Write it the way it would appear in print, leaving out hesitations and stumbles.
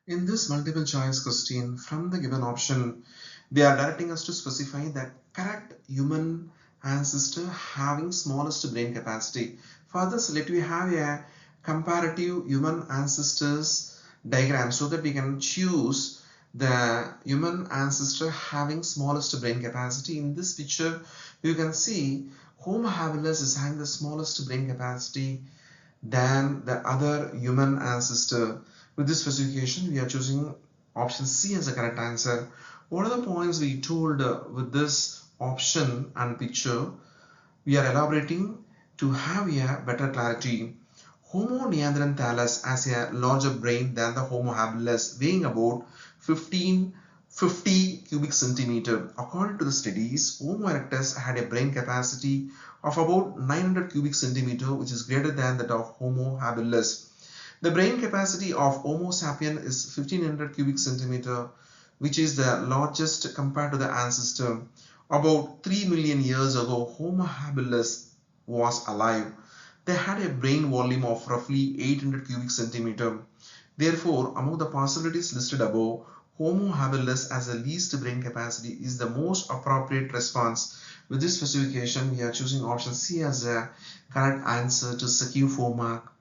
In this multiple choice question, from the given option, they are directing us to specify the correct human ancestor having smallest brain capacity. For this, let we have a comparative human ancestors diagram so that we can choose the human ancestor having smallest brain capacity. In this picture, you can see Homo habilis is having the smallest brain capacity than the other human ancestor. With this specification, we are choosing option C as the correct answer. What are the points we told with this option and picture? We are elaborating to have a better clarity. Homo neanderthalis has a larger brain than the Homo habilis, weighing about 1550 cubic centimeter. According to the studies, Homo erectus had a brain capacity of about 900 cubic centimeter, which is greater than that of Homo habilis. The brain capacity of Homo sapien is 1500 cubic centimeter, which is the largest compared to the ancestor. About 3 million years ago, Homo habilis was alive. They had a brain volume of roughly 800 cubic centimeter. Therefore, among the possibilities listed above, Homo habilis as the least brain capacity is the most appropriate response. With this specification, we are choosing option C as the correct answer to secure 4 mark.